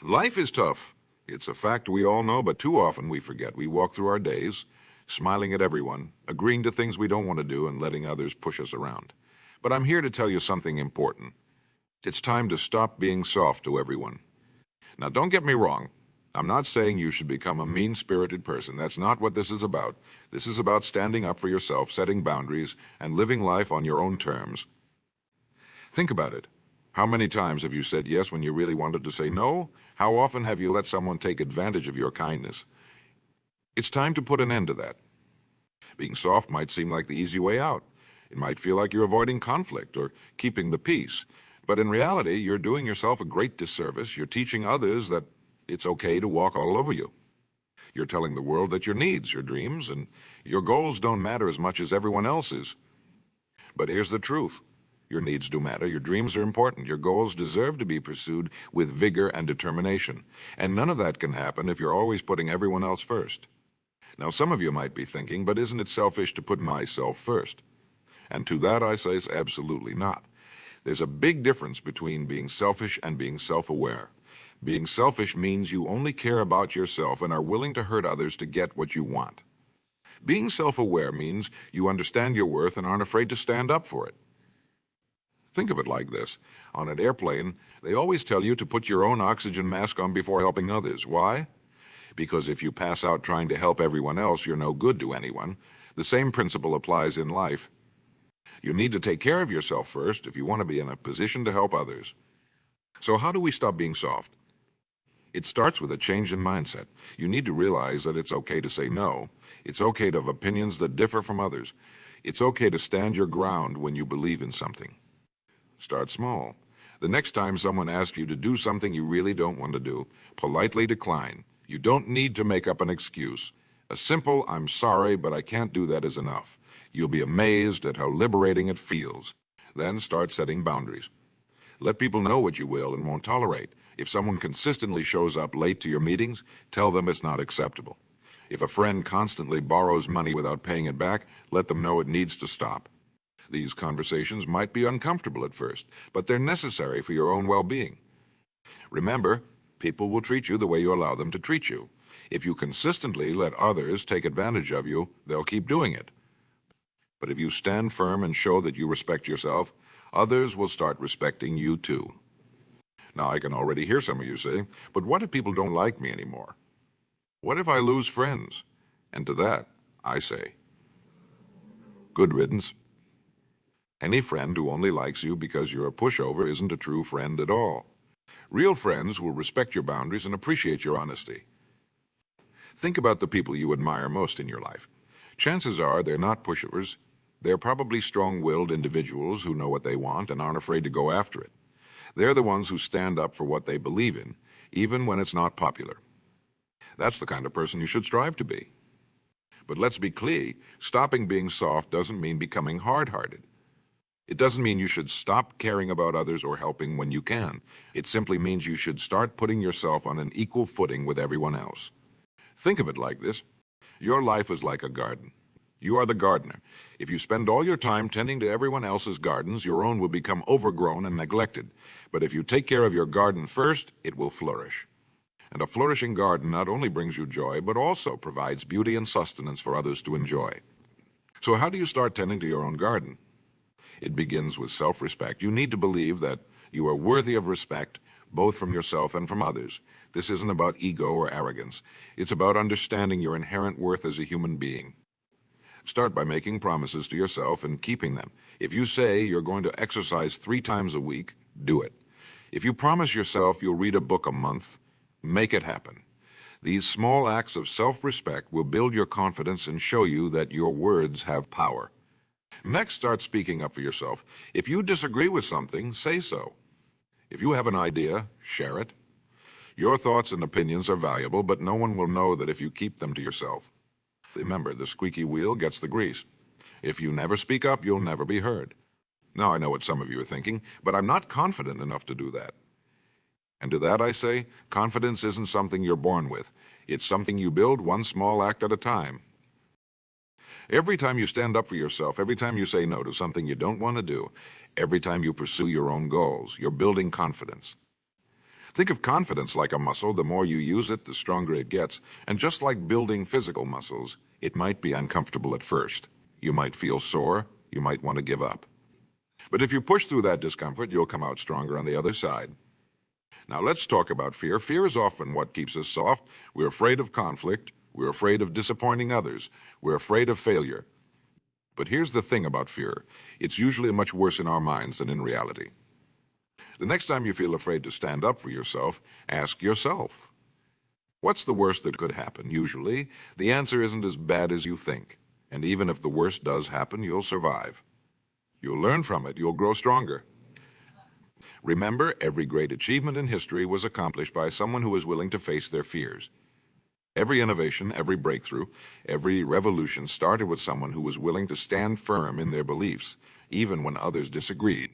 Life is tough. It's a fact we all know, but too often we forget. We walk through our days, smiling at everyone, agreeing to things we don't want to do, and letting others push us around. But I'm here to tell you something important. It's time to stop being soft to everyone. Now, don't get me wrong. I'm not saying you should become a mean-spirited person. That's not what this is about. This is about standing up for yourself, setting boundaries, and living life on your own terms. Think about it. How many times have you said yes when you really wanted to say no? How often have you let someone take advantage of your kindness? It's time to put an end to that. Being soft might seem like the easy way out. It might feel like you're avoiding conflict or keeping the peace. But in reality, you're doing yourself a great disservice. You're teaching others that it's okay to walk all over you. You're telling the world that your needs, your dreams, and your goals don't matter as much as everyone else's. But here's the truth. Your needs do matter. Your dreams are important. Your goals deserve to be pursued with vigor and determination. And none of that can happen if you're always putting everyone else first. Now, some of you might be thinking, but isn't it selfish to put myself first? And to that I say, absolutely not. There's a big difference between being selfish and being self-aware. Being selfish means you only care about yourself and are willing to hurt others to get what you want. Being self-aware means you understand your worth and aren't afraid to stand up for it. Think of it like this. On an airplane, they always tell you to put your own oxygen mask on before helping others. Why? Because if you pass out trying to help everyone else, you're no good to anyone. The same principle applies in life. You need to take care of yourself first if you want to be in a position to help others. So how do we stop being soft? It starts with a change in mindset. You need to realize that it's okay to say no. It's okay to have opinions that differ from others. It's okay to stand your ground when you believe in something. Start small. The next time someone asks you to do something you really don't want to do, politely decline. You don't need to make up an excuse. A simple, "I'm sorry, but I can't do that" is enough. You'll be amazed at how liberating it feels. Then start setting boundaries. Let people know what you will and won't tolerate. If someone consistently shows up late to your meetings, tell them it's not acceptable. If a friend constantly borrows money without paying it back, let them know it needs to stop. These conversations might be uncomfortable at first, but they're necessary for your own well-being. Remember, people will treat you the way you allow them to treat you. If you consistently let others take advantage of you, they'll keep doing it. But if you stand firm and show that you respect yourself, others will start respecting you too. Now, I can already hear some of you say, but what if people don't like me anymore? What if I lose friends? And to that, I say, good riddance. Any friend who only likes you because you're a pushover isn't a true friend at all. Real friends will respect your boundaries and appreciate your honesty. Think about the people you admire most in your life. Chances are they're not pushovers. They're probably strong-willed individuals who know what they want and aren't afraid to go after it. They're the ones who stand up for what they believe in, even when it's not popular. That's the kind of person you should strive to be. But let's be clear, stopping being soft doesn't mean becoming hard-hearted. It doesn't mean you should stop caring about others or helping when you can. It simply means you should start putting yourself on an equal footing with everyone else. Think of it like this. Your life is like a garden. You are the gardener. If you spend all your time tending to everyone else's gardens, your own will become overgrown and neglected. But if you take care of your garden first, it will flourish. And a flourishing garden not only brings you joy, but also provides beauty and sustenance for others to enjoy. So how do you start tending to your own garden? It begins with self-respect. You need to believe that you are worthy of respect, both from yourself and from others. This isn't about ego or arrogance. It's about understanding your inherent worth as a human being. Start by making promises to yourself and keeping them. If you say you're going to exercise 3 times a week, do it. If you promise yourself you'll read a book a month, make it happen. These small acts of self-respect will build your confidence and show you that your words have power. Next, start speaking up for yourself. If you disagree with something, say so. If you have an idea, share it. Your thoughts and opinions are valuable, but no one will know that if you keep them to yourself. Remember, the squeaky wheel gets the grease. If you never speak up, you'll never be heard. Now, I know what some of you are thinking, but I'm not confident enough to do that. And to that I say, confidence isn't something you're born with. It's something you build one small act at a time. Every time you stand up for yourself, every time you say no to something you don't want to do, every time you pursue your own goals, you're building confidence. Think of confidence like a muscle. The more you use it, the stronger it gets. And just like building physical muscles, it might be uncomfortable at first. You might feel sore. You might want to give up. But if you push through that discomfort, you'll come out stronger on the other side. Now let's talk about fear. Fear is often what keeps us soft. We're afraid of conflict. We're afraid of disappointing others. We're afraid of failure. But here's the thing about fear. It's usually much worse in our minds than in reality. The next time you feel afraid to stand up for yourself, ask yourself, what's the worst that could happen? Usually, the answer isn't as bad as you think. And even if the worst does happen, you'll survive. You'll learn from it. You'll grow stronger. Remember, every great achievement in history was accomplished by someone who was willing to face their fears. Every innovation, every breakthrough, every revolution started with someone who was willing to stand firm in their beliefs, even when others disagreed.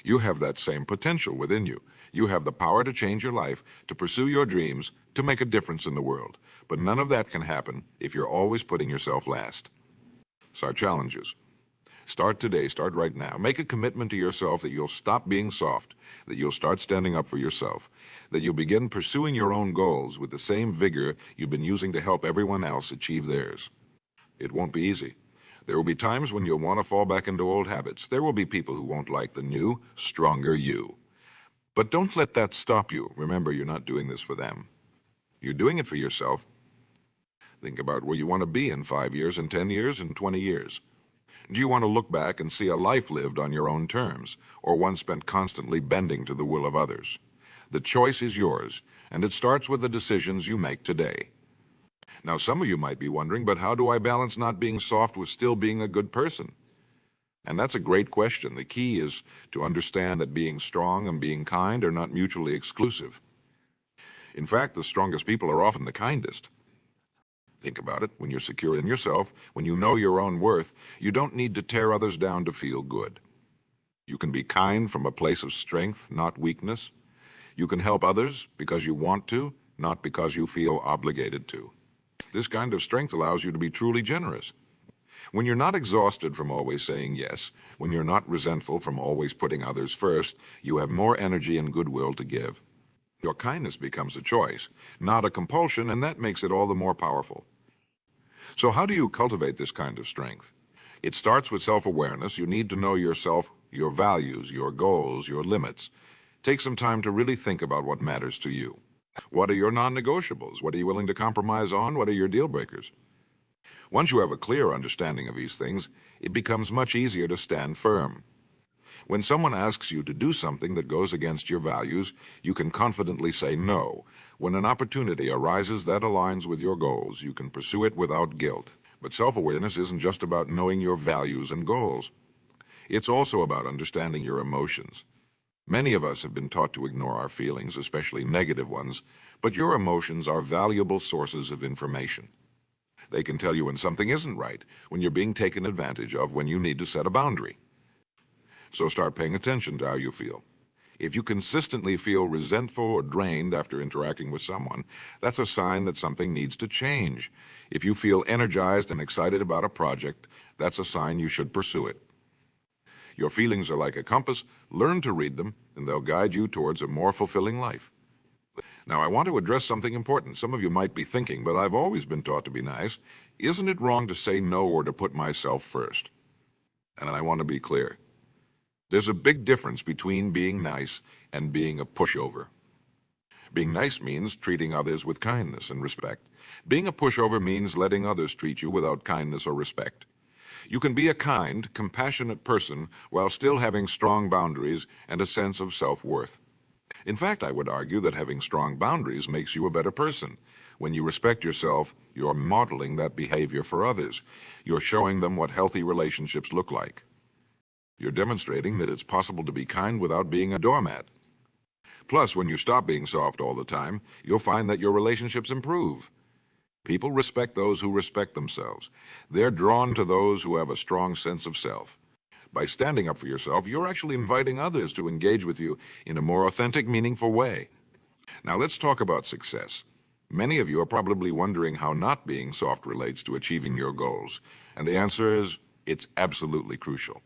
You have that same potential within you. You have the power to change your life, to pursue your dreams, to make a difference in the world. But none of that can happen if you're always putting yourself last. So our challenge is, start today, start right now. Make a commitment to yourself that you'll stop being soft, that you'll start standing up for yourself, that you'll begin pursuing your own goals with the same vigor you've been using to help everyone else achieve theirs. It won't be easy. There will be times when you'll want to fall back into old habits. There will be people who won't like the new, stronger you. But don't let that stop you. Remember, you're not doing this for them. You're doing it for yourself. Think about where you want to be in 5 years, in 10 years, in 20 years. Do you want to look back and see a life lived on your own terms, or one spent constantly bending to the will of others? The choice is yours, and it starts with the decisions you make today. Now, some of you might be wondering, but how do I balance not being soft with still being a good person? And that's a great question. The key is to understand that being strong and being kind are not mutually exclusive. In fact, the strongest people are often the kindest. Think about it. When you're secure in yourself, when you know your own worth, you don't need to tear others down to feel good. You can be kind from a place of strength, not weakness. You can help others because you want to, not because you feel obligated to. This kind of strength allows you to be truly generous. When you're not exhausted from always saying yes, when you're not resentful from always putting others first, you have more energy and goodwill to give. Your kindness becomes a choice, not a compulsion, and that makes it all the more powerful. So how do you cultivate this kind of strength? It starts with self-awareness. You need to know yourself, your values, your goals, your limits. Take some time to really think about what matters to you. What are your non-negotiables? What are you willing to compromise on? What are your deal breakers? Once you have a clear understanding of these things, it becomes much easier to stand firm. When someone asks you to do something that goes against your values, you can confidently say no. When an opportunity arises that aligns with your goals, you can pursue it without guilt. But self-awareness isn't just about knowing your values and goals. It's also about understanding your emotions. Many of us have been taught to ignore our feelings, especially negative ones, but your emotions are valuable sources of information. They can tell you when something isn't right, when you're being taken advantage of, when you need to set a boundary. So start paying attention to how you feel. If you consistently feel resentful or drained after interacting with someone, that's a sign that something needs to change. If you feel energized and excited about a project, that's a sign you should pursue it. Your feelings are like a compass. Learn to read them, and they'll guide you towards a more fulfilling life. Now, I want to address something important. Some of you might be thinking, but I've always been taught to be nice. Isn't it wrong to say no or to put myself first? And I want to be clear. There's a big difference between being nice and being a pushover. Being nice means treating others with kindness and respect. Being a pushover means letting others treat you without kindness or respect. You can be a kind, compassionate person while still having strong boundaries and a sense of self-worth. In fact, I would argue that having strong boundaries makes you a better person. When you respect yourself, you're modeling that behavior for others. You're showing them what healthy relationships look like. You're demonstrating that it's possible to be kind without being a doormat. Plus, when you stop being soft all the time, you'll find that your relationships improve. People respect those who respect themselves. They're drawn to those who have a strong sense of self. By standing up for yourself, you're actually inviting others to engage with you in a more authentic, meaningful way. Now let's talk about success. Many of you are probably wondering how not being soft relates to achieving your goals. And the answer is, it's absolutely crucial.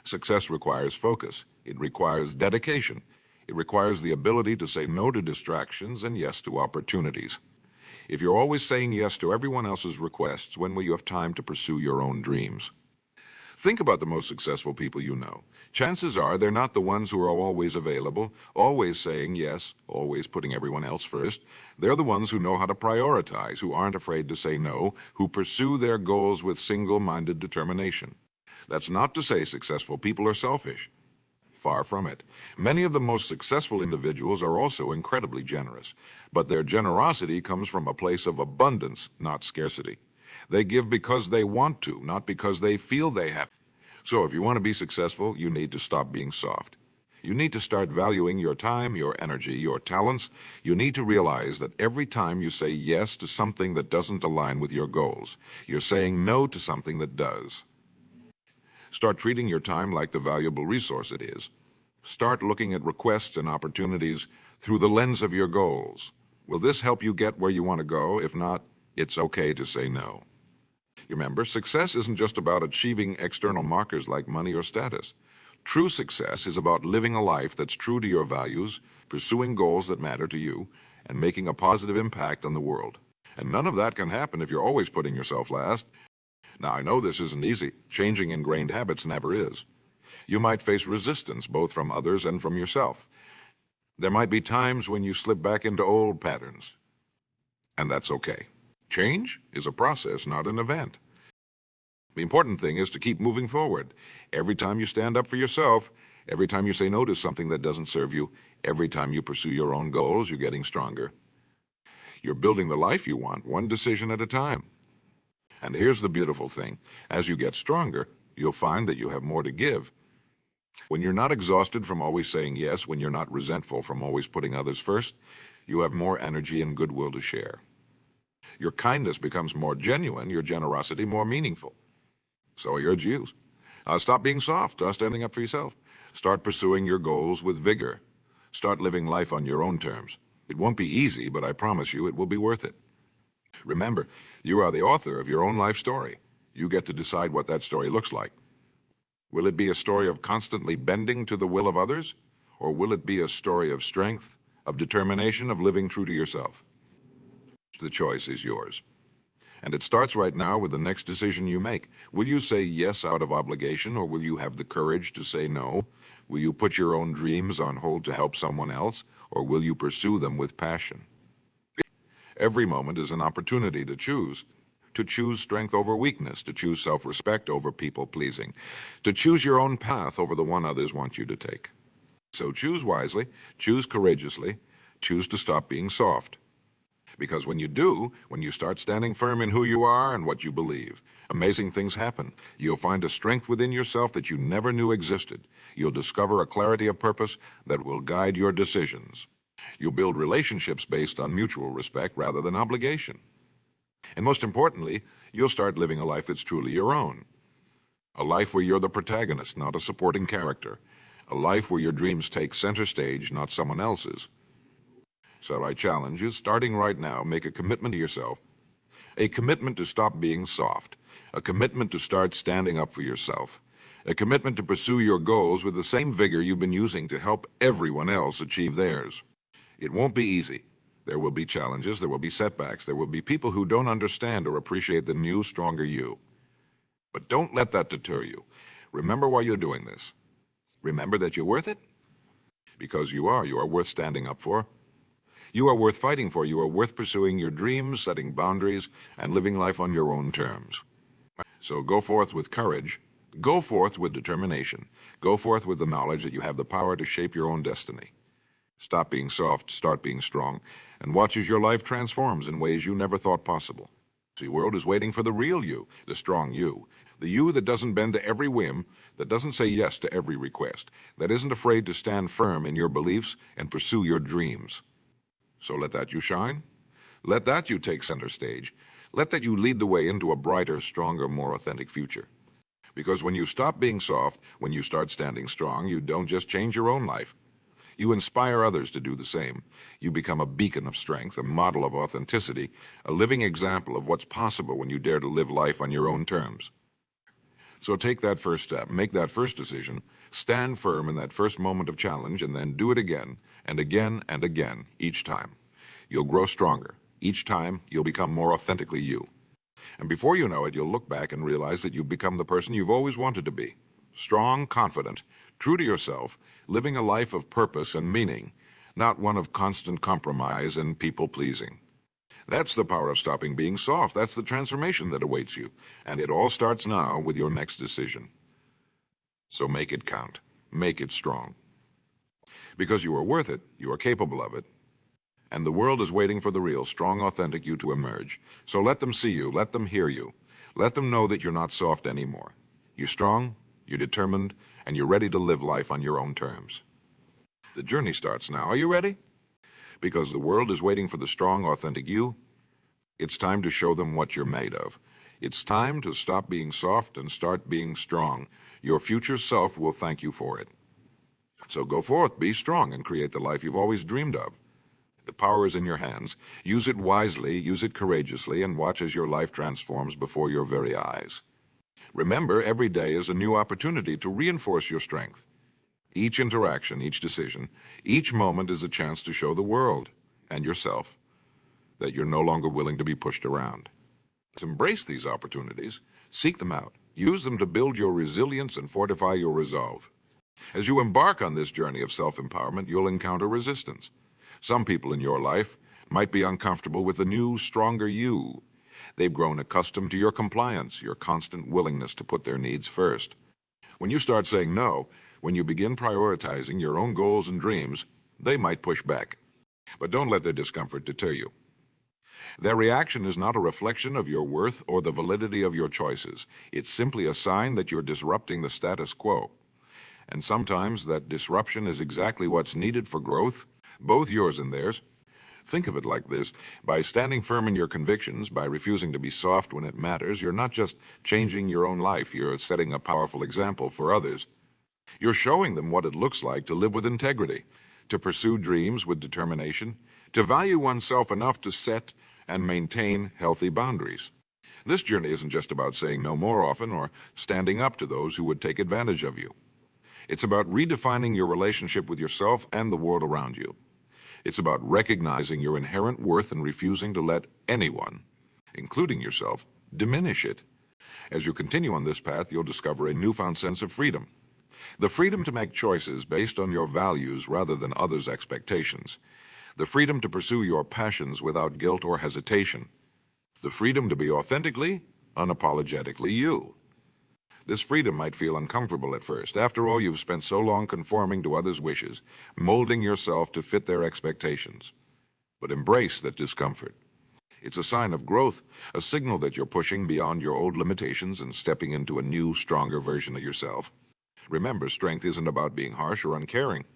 Success requires focus. It requires dedication. It requires the ability to say no to distractions and yes to opportunities. If you're always saying yes to everyone else's requests, when will you have time to pursue your own dreams? Think about the most successful people you know. Chances are they're not the ones who are always available, always saying yes, always putting everyone else first. They're the ones who know how to prioritize, who aren't afraid to say no, who pursue their goals with single-minded determination. That's not to say successful people are selfish. Far from it. Many of the most successful individuals are also incredibly generous, but their generosity comes from a place of abundance, not scarcity. They give because they want to, not because they feel they have. So if you want to be successful, you need to stop being soft. You need to start valuing your time, your energy, your talents. You need to realize that every time you say yes to something that doesn't align with your goals, you're saying no to something that does. Start treating your time like the valuable resource it is. Start looking at requests and opportunities through the lens of your goals. Will this help you get where you want to go? If not, it's okay to say no. Remember, success isn't just about achieving external markers like money or status. True success is about living a life that's true to your values, pursuing goals that matter to you, and making a positive impact on the world. And none of that can happen if you're always putting yourself last. Now, I know this isn't easy. Changing ingrained habits never is. You might face resistance both from others and from yourself. There might be times when you slip back into old patterns, and that's okay. Change is a process, not an event. The important thing is to keep moving forward. Every time you stand up for yourself, every time you say no to something that doesn't serve you, every time you pursue your own goals, you're getting stronger. You're building the life you want, one decision at a time. And here's the beautiful thing. As you get stronger, you'll find that you have more to give. When you're not exhausted from always saying yes, when you're not resentful from always putting others first, you have more energy and goodwill to share. Your kindness becomes more genuine, your generosity more meaningful. So I urge you, stop being soft, standing up for yourself. Start pursuing your goals with vigor. Start living life on your own terms. It won't be easy, but I promise you it will be worth it. Remember, you are the author of your own life story. You get to decide what that story looks like. Will it be a story of constantly bending to the will of others? Or will it be a story of strength, of determination, of living true to yourself? The choice is yours. And it starts right now with the next decision you make. Will you say yes out of obligation, or will you have the courage to say no? Will you put your own dreams on hold to help someone else, or will you pursue them with passion? Every moment is an opportunity to choose strength over weakness, to choose self-respect over people-pleasing, to choose your own path over the one others want you to take. So choose wisely, choose courageously, choose to stop being soft. Because when you do, when you start standing firm in who you are and what you believe, amazing things happen. You'll find a strength within yourself that you never knew existed. You'll discover a clarity of purpose that will guide your decisions. You'll build relationships based on mutual respect rather than obligation. And most importantly, you'll start living a life that's truly your own. A life where you're the protagonist, not a supporting character. A life where your dreams take center stage, not someone else's. So I challenge you, starting right now, make a commitment to yourself. A commitment to stop being soft. A commitment to start standing up for yourself. A commitment to pursue your goals with the same vigor you've been using to help everyone else achieve theirs. It won't be easy. There will be challenges, there will be setbacks, there will be people who don't understand or appreciate the new, stronger you. But don't let that deter you. Remember why you're doing this. Remember that you're worth it. Because you are worth standing up for. You are worth fighting for. You are worth pursuing your dreams, setting boundaries, and living life on your own terms. So go forth with courage. Go forth with determination. Go forth with the knowledge that you have the power to shape your own destiny. Stop being soft, start being strong, and watch as your life transforms in ways you never thought possible. The world is waiting for the real you, the strong you, the you that doesn't bend to every whim, that doesn't say yes to every request, that isn't afraid to stand firm in your beliefs and pursue your dreams. So let that you shine. Let that you take center stage. Let that you lead the way into a brighter, stronger, more authentic future. Because when you stop being soft, when you start standing strong, you don't just change your own life. You inspire others to do the same. You become a beacon of strength, a model of authenticity, a living example of what's possible when you dare to live life on your own terms. So take that first step, make that first decision, stand firm in that first moment of challenge, and then do it again and again and again each time. You'll grow stronger. Each time, you'll become more authentically you. And before you know it, you'll look back and realize that you've become the person you've always wanted to be. Strong, confident, true to yourself, living a life of purpose and meaning, not one of constant compromise and people-pleasing. That's the power of stopping being soft. That's the transformation that awaits you. And it all starts now with your next decision. So make it count. Make it strong. Because you are worth it, you are capable of it, and the world is waiting for the real, strong, authentic you to emerge. So let them see you, let them hear you. Let them know that you're not soft anymore. You're strong, you're determined, and you're ready to live life on your own terms. The journey starts now. Are you ready? Because the world is waiting for the strong, authentic you. It's time to show them what you're made of. It's time to stop being soft and start being strong. Your future self will thank you for it. So go forth, be strong, and create the life you've always dreamed of. The power is in your hands. Use it wisely, use it courageously, and watch as your life transforms before your very eyes. Remember, every day is a new opportunity to reinforce your strength. Each interaction, each decision, each moment is a chance to show the world and yourself that you're no longer willing to be pushed around. Embrace these opportunities, seek them out, use them to build your resilience and fortify your resolve. As you embark on this journey of self-empowerment, you'll encounter resistance. Some people in your life might be uncomfortable with the new, stronger you. They've grown accustomed to your compliance, your constant willingness to put their needs first. When you start saying no, when you begin prioritizing your own goals and dreams, they might push back. But don't let their discomfort deter you. Their reaction is not a reflection of your worth or the validity of your choices. It's simply a sign that you're disrupting the status quo. And sometimes that disruption is exactly what's needed for growth, both yours and theirs. Think of it like this. By standing firm in your convictions, by refusing to be soft when it matters, you're not just changing your own life, you're setting a powerful example for others. You're showing them what it looks like to live with integrity, to pursue dreams with determination, to value oneself enough to set and maintain healthy boundaries. This journey isn't just about saying no more often or standing up to those who would take advantage of you. It's about redefining your relationship with yourself and the world around you. It's about recognizing your inherent worth and refusing to let anyone, including yourself, diminish it. As you continue on this path, you'll discover a newfound sense of freedom. The freedom to make choices based on your values rather than others' expectations. The freedom to pursue your passions without guilt or hesitation. The freedom to be authentically, unapologetically you. This freedom might feel uncomfortable at first. After all, you've spent so long conforming to others' wishes, molding yourself to fit their expectations. But embrace that discomfort. It's a sign of growth, a signal that you're pushing beyond your old limitations and stepping into a new, stronger version of yourself. Remember, strength isn't about being harsh or uncaring.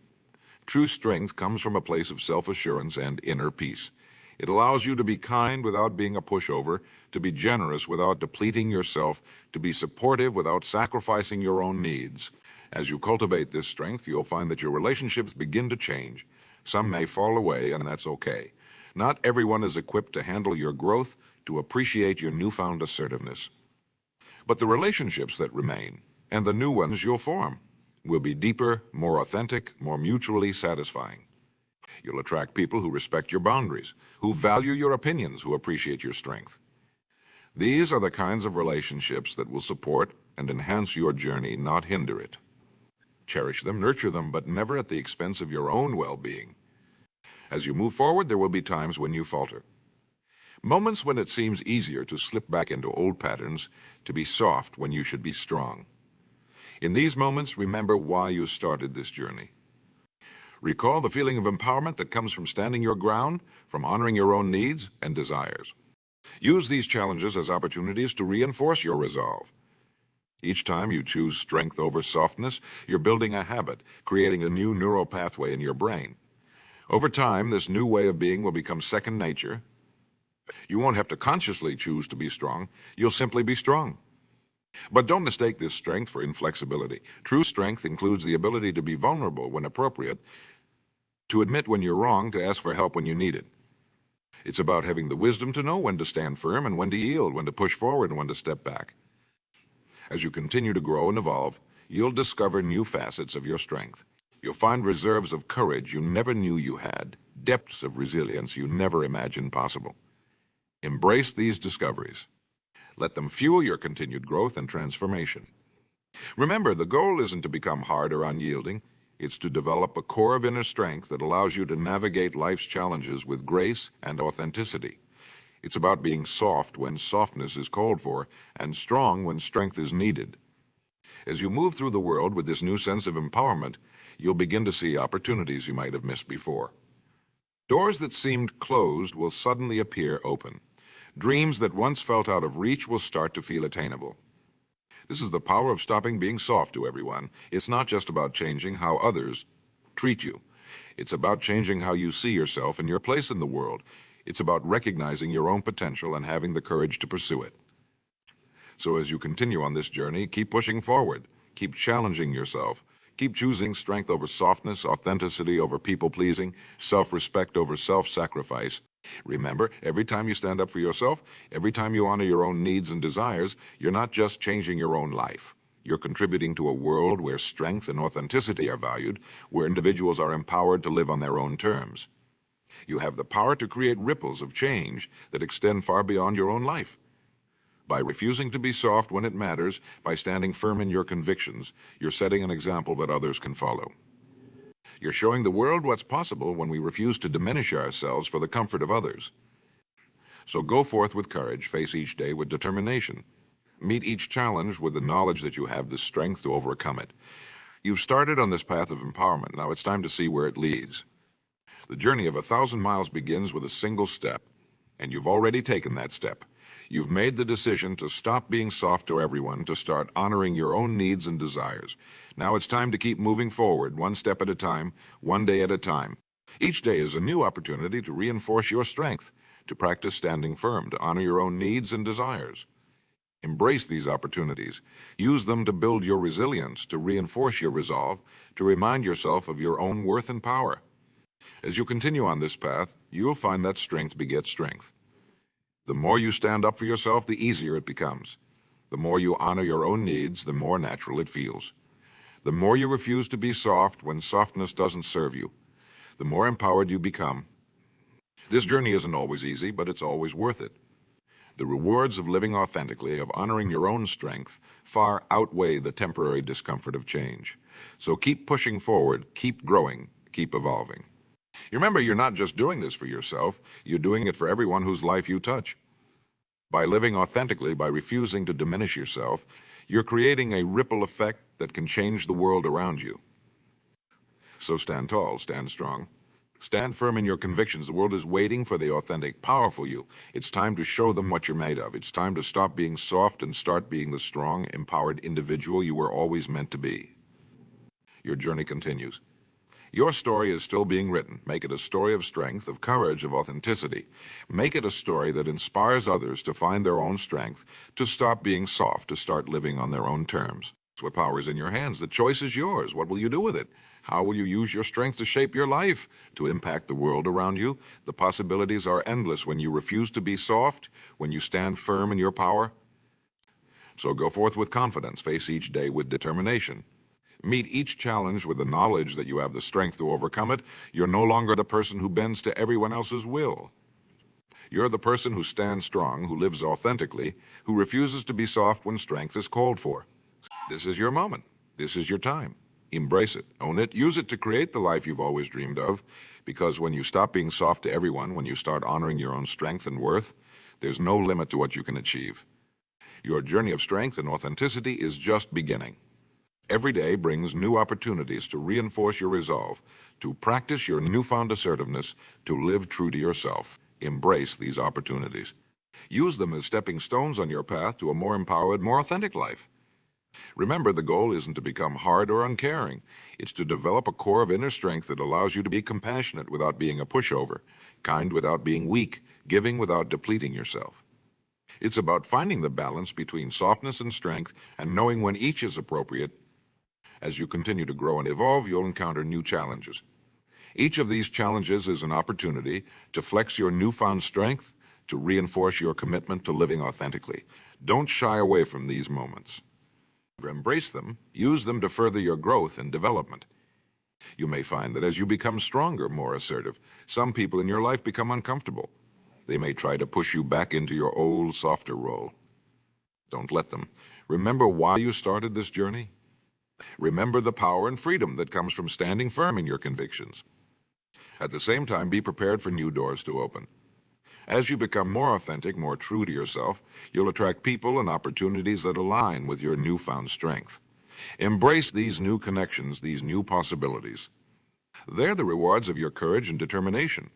True strength comes from a place of self-assurance and inner peace. It allows you to be kind without being a pushover, to be generous without depleting yourself, to be supportive without sacrificing your own needs. As you cultivate this strength, you'll find that your relationships begin to change. Some may fall away, and that's okay. Not everyone is equipped to handle your growth, to appreciate your newfound assertiveness. But the relationships that remain, and the new ones you'll form, will be deeper, more authentic, more mutually satisfying. You'll attract people who respect your boundaries, who value your opinions, who appreciate your strength. These are the kinds of relationships that will support and enhance your journey, not hinder it. Cherish them, nurture them, but never at the expense of your own well-being. As you move forward, there will be times when you falter. Moments when it seems easier to slip back into old patterns, to be soft when you should be strong. In these moments, remember why you started this journey. Recall the feeling of empowerment that comes from standing your ground, from honoring your own needs and desires. Use these challenges as opportunities to reinforce your resolve. Each time you choose strength over softness, you're building a habit, creating a new neural pathway in your brain. Over time, this new way of being will become second nature. You won't have to consciously choose to be strong. You'll simply be strong. But don't mistake this strength for inflexibility. True strength includes the ability to be vulnerable when appropriate, to admit when you're wrong, to ask for help when you need it. It's about having the wisdom to know when to stand firm and when to yield, when to push forward and when to step back. As you continue to grow and evolve, you'll discover new facets of your strength. You'll find reserves of courage you never knew you had, depths of resilience you never imagined possible. Embrace these discoveries. Let them fuel your continued growth and transformation. Remember, the goal isn't to become hard or unyielding. It's to develop a core of inner strength that allows you to navigate life's challenges with grace and authenticity. It's about being soft when softness is called for, and strong when strength is needed. As you move through the world with this new sense of empowerment, you'll begin to see opportunities you might have missed before. Doors that seemed closed will suddenly appear open. Dreams that once felt out of reach will start to feel attainable. This is the power of stopping being soft to everyone. It's not just about changing how others treat you. It's about changing how you see yourself and your place in the world. It's about recognizing your own potential and having the courage to pursue it. So as you continue on this journey, keep pushing forward. Keep challenging yourself. Keep choosing strength over softness, authenticity over people-pleasing, self-respect over self-sacrifice. Remember, every time you stand up for yourself, every time you honor your own needs and desires, you're not just changing your own life. You're contributing to a world where strength and authenticity are valued, where individuals are empowered to live on their own terms. You have the power to create ripples of change that extend far beyond your own life. By refusing to be soft when it matters, by standing firm in your convictions, you're setting an example that others can follow. You're showing the world what's possible when we refuse to diminish ourselves for the comfort of others. So go forth with courage, face each day with determination. Meet each challenge with the knowledge that you have the strength to overcome it. You've started on this path of empowerment. Now it's time to see where it leads. The journey of 1,000 miles begins with a single step, and you've already taken that step. You've made the decision to stop being soft to everyone, to start honoring your own needs and desires. Now it's time to keep moving forward, one step at a time, one day at a time. Each day is a new opportunity to reinforce your strength, to practice standing firm, to honor your own needs and desires. Embrace these opportunities. Use them to build your resilience, to reinforce your resolve, to remind yourself of your own worth and power. As you continue on this path, you'll find that strength begets strength. The more you stand up for yourself, the easier it becomes. The more you honor your own needs, the more natural it feels. The more you refuse to be soft when softness doesn't serve you, the more empowered you become. This journey isn't always easy, but it's always worth it. The rewards of living authentically, of honoring your own strength, far outweigh the temporary discomfort of change. So keep pushing forward, keep growing, keep evolving. Remember, you're not just doing this for yourself, you're doing it for everyone whose life you touch. By living authentically, by refusing to diminish yourself, you're creating a ripple effect that can change the world around you. So stand tall, stand strong. Stand firm in your convictions. The world is waiting for the authentic, powerful you. It's time to show them what you're made of. It's time to stop being soft and start being the strong, empowered individual you were always meant to be. Your journey continues. Your story is still being written. Make it a story of strength, of courage, of authenticity. Make it a story that inspires others to find their own strength, to stop being soft, to start living on their own terms. What power is in your hands? The choice is yours. What will you do with it? How will you use your strength to shape your life, to impact the world around you? The possibilities are endless when you refuse to be soft, when you stand firm in your power. So go forth with confidence, face each day with determination. Meet each challenge with the knowledge that you have the strength to overcome it. You're no longer the person who bends to everyone else's will. You're the person who stands strong, who lives authentically, who refuses to be soft when strength is called for. This is your moment. This is your time. Embrace it, own it, use it to create the life you've always dreamed of, because when you stop being soft to everyone, when you start honoring your own strength and worth, there's no limit to what you can achieve. Your journey of strength and authenticity is just beginning. Every day brings new opportunities to reinforce your resolve, to practice your newfound assertiveness, to live true to yourself. Embrace these opportunities. Use them as stepping stones on your path to a more empowered, more authentic life. Remember, the goal isn't to become hard or uncaring. It's to develop a core of inner strength that allows you to be compassionate without being a pushover, kind without being weak, giving without depleting yourself. It's about finding the balance between softness and strength and knowing when each is appropriate. As you continue to grow and evolve, you'll encounter new challenges. Each of these challenges is an opportunity to flex your newfound strength, to reinforce your commitment to living authentically. Don't shy away from these moments. Embrace them, use them to further your growth and development. You may find that as you become stronger, more assertive, some people in your life become uncomfortable. They may try to push you back into your old, softer role. Don't let them. Remember why you started this journey. Remember the power and freedom that comes from standing firm in your convictions. At the same time, be prepared for new doors to open. As you become more authentic, more true to yourself, you'll attract people and opportunities that align with your newfound strength. Embrace these new connections, these new possibilities. They're the rewards of your courage and determination.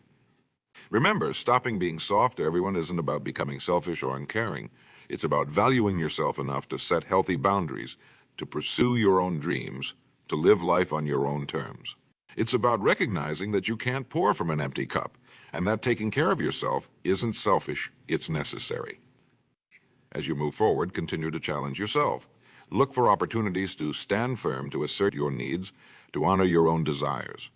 Remember, stopping being soft to everyone isn't about becoming selfish or uncaring. It's about valuing yourself enough to set healthy boundaries, to pursue your own dreams, to live life on your own terms. It's about recognizing that you can't pour from an empty cup, and that taking care of yourself isn't selfish, it's necessary. As you move forward, continue to challenge yourself. Look for opportunities to stand firm, to assert your needs, to honor your own desires.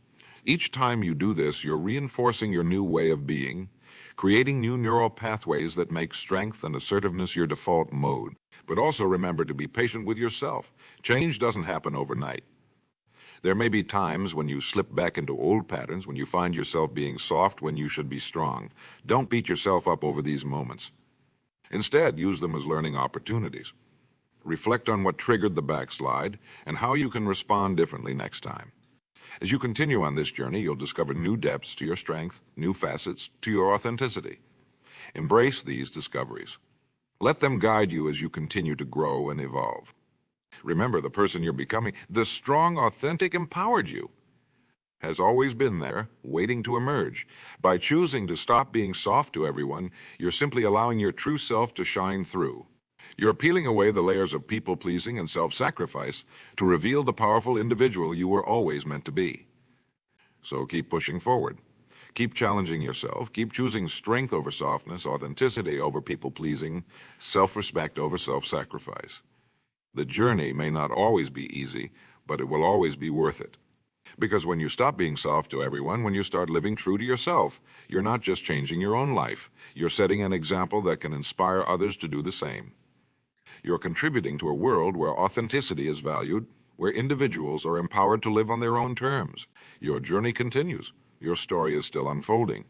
Each time you do this, you're reinforcing your new way of being, creating new neural pathways that make strength and assertiveness your default mode. But also remember to be patient with yourself. Change doesn't happen overnight. There may be times when you slip back into old patterns, when you find yourself being soft when you should be strong. Don't beat yourself up over these moments. Instead, use them as learning opportunities. Reflect on what triggered the backslide and how you can respond differently next time. As you continue on this journey, you'll discover new depths to your strength, new facets to your authenticity. Embrace these discoveries. Let them guide you as you continue to grow and evolve. Remember, the person you're becoming, the strong, authentic, empowered you, has always been there, waiting to emerge. By choosing to stop being soft to everyone, you're simply allowing your true self to shine through. You're peeling away the layers of people-pleasing and self-sacrifice to reveal the powerful individual you were always meant to be. So keep pushing forward. Keep challenging yourself. Keep choosing strength over softness, authenticity over people-pleasing, self-respect over self-sacrifice. The journey may not always be easy, but it will always be worth it. Because when you stop being soft to everyone, when you start living true to yourself, you're not just changing your own life. You're setting an example that can inspire others to do the same. You're contributing to a world where authenticity is valued, where individuals are empowered to live on their own terms. Your journey continues. Your story is still unfolding.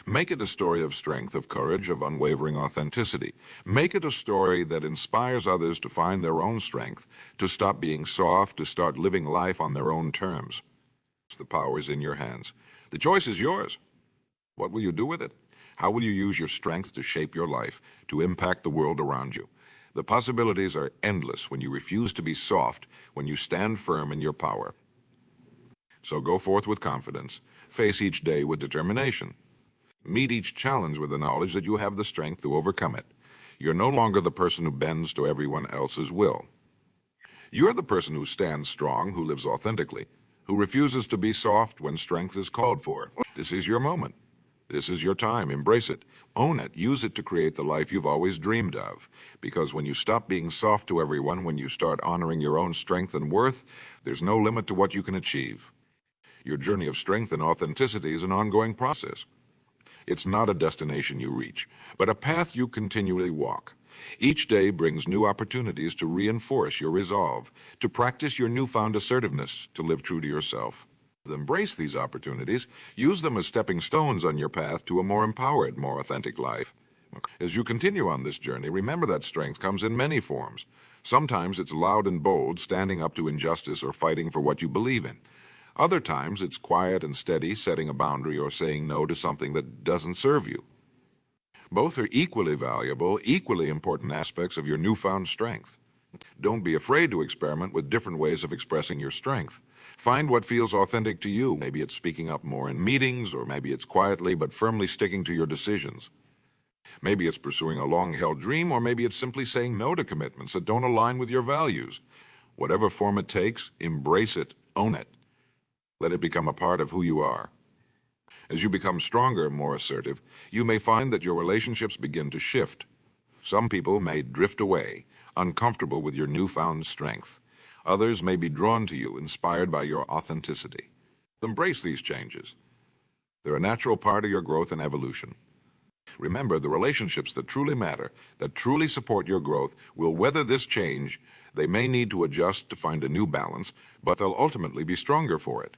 Make it a story of strength, of courage, of unwavering authenticity. Make it a story that inspires others to find their own strength, to stop being soft, to start living life on their own terms. The power is in your hands. The choice is yours. What will you do with it? How will you use your strength to shape your life, to impact the world around you? The possibilities are endless when you refuse to be soft, when you stand firm in your power. So go forth with confidence. Face each day with determination. Meet each challenge with the knowledge that you have the strength to overcome it. You're no longer the person who bends to everyone else's will. You're the person who stands strong, who lives authentically, who refuses to be soft when strength is called for. This is your moment. This is your time. Embrace it. Own it. Use it to create the life you've always dreamed of. Because when you stop being soft to everyone, when you start honoring your own strength and worth, there's no limit to what you can achieve. Your journey of strength and authenticity is an ongoing process. It's not a destination you reach, but a path you continually walk. Each day brings new opportunities to reinforce your resolve, to practice your newfound assertiveness, to live true to yourself. Embrace these opportunities. Use them as stepping stones on your path to a more empowered, more authentic life. As you continue on this journey, remember that strength comes in many forms. Sometimes it's loud and bold, standing up to injustice or fighting for what you believe in. Other times it's quiet and steady, setting a boundary or saying no to something that doesn't serve you. Both are equally valuable, equally important aspects of your newfound strength. Don't be afraid to experiment with different ways of expressing your strength. Find what feels authentic to you. Maybe it's speaking up more in meetings, or maybe it's quietly but firmly sticking to your decisions. Maybe it's pursuing a long-held dream, or maybe it's simply saying no to commitments that don't align with your values. Whatever form it takes, embrace it, own it. Let it become a part of who you are. As you become stronger and more assertive, you may find that your relationships begin to shift. Some people may drift away, uncomfortable with your newfound strength. Others may be drawn to you, inspired by your authenticity. Embrace these changes. They're a natural part of your growth and evolution. Remember, the relationships that truly matter, that truly support your growth, will weather this change. They may need to adjust to find a new balance, but they'll ultimately be stronger for it.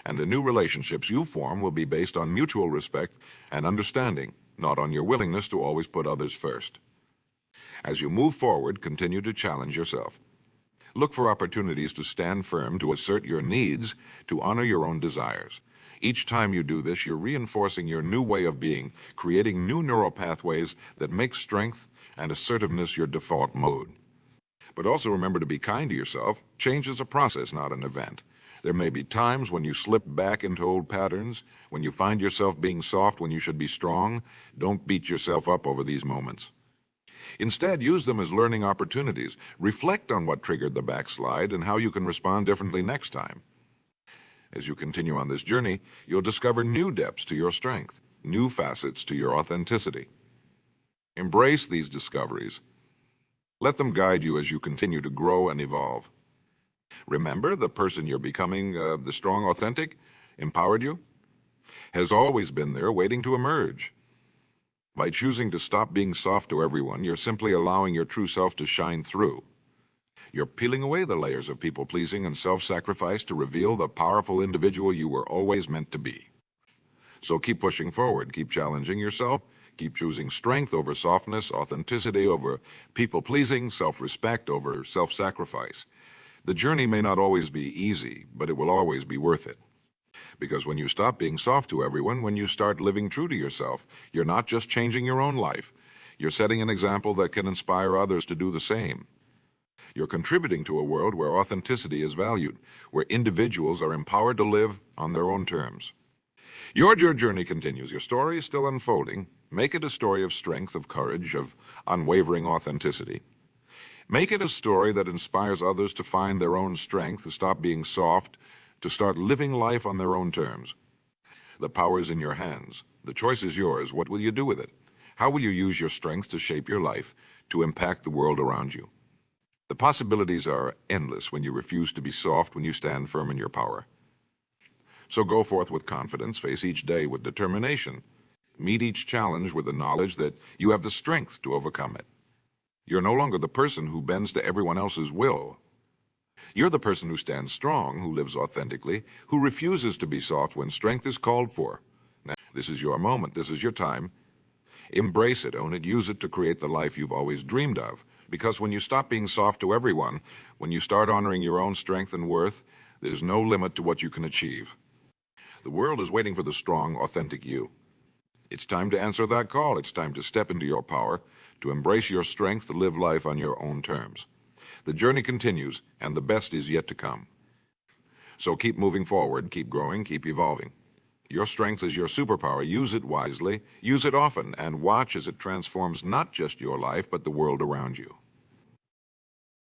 And the new relationships you form will be based on mutual respect and understanding, not on your willingness to always put others first. As you move forward, continue to challenge yourself. Look for opportunities to stand firm, to assert your needs, to honor your own desires. Each time you do this, you're reinforcing your new way of being, creating new neural pathways that make strength and assertiveness your default mode. But also remember to be kind to yourself. Change is a process, not an event. There may be times when you slip back into old patterns, when you find yourself being soft when you should be strong. Don't beat yourself up over these moments. Instead, use them as learning opportunities. Reflect on what triggered the backslide and how you can respond differently next time. As you continue on this journey, you'll discover new depths to your strength, new facets to your authenticity. Embrace these discoveries. Let them guide you as you continue to grow and evolve. Remember, the person you're becoming, the strong, authentic, empowered you, has always been there waiting to emerge. By choosing to stop being soft to everyone, you're simply allowing your true self to shine through. You're peeling away the layers of people-pleasing and self-sacrifice to reveal the powerful individual you were always meant to be. So keep pushing forward, keep challenging yourself, keep choosing strength over softness, authenticity over people-pleasing, self-respect over self-sacrifice. The journey may not always be easy, but it will always be worth it. Because when you stop being soft to everyone, when you start living true to yourself, you're not just changing your own life. You're setting an example that can inspire others to do the same. You're contributing to a world where authenticity is valued, where individuals are empowered to live on their own terms. Your journey continues. Your story is still unfolding. Make it a story of strength, of courage, of unwavering authenticity. Make it a story that inspires others to find their own strength, to stop being soft, to start living life on their own terms. The power is in your hands. The choice is yours. What will you do with it? How will you use your strength to shape your life, to impact the world around you? The possibilities are endless when you refuse to be soft, when you stand firm in your power. So go forth with confidence, face each day with determination. Meet each challenge with the knowledge that you have the strength to overcome it. You're no longer the person who bends to everyone else's will. You're the person who stands strong, who lives authentically, who refuses to be soft when strength is called for. Now, this is your moment. This is your time. Embrace it, own it, use it to create the life you've always dreamed of. Because when you stop being soft to everyone, when you start honoring your own strength and worth, there's no limit to what you can achieve. The world is waiting for the strong, authentic you. It's time to answer that call. It's time to step into your power, to embrace your strength, to live life on your own terms. The journey continues, and the best is yet to come. So keep moving forward, keep growing, keep evolving. Your strength is your superpower. Use it wisely, use it often, and watch as it transforms not just your life, but the world around you.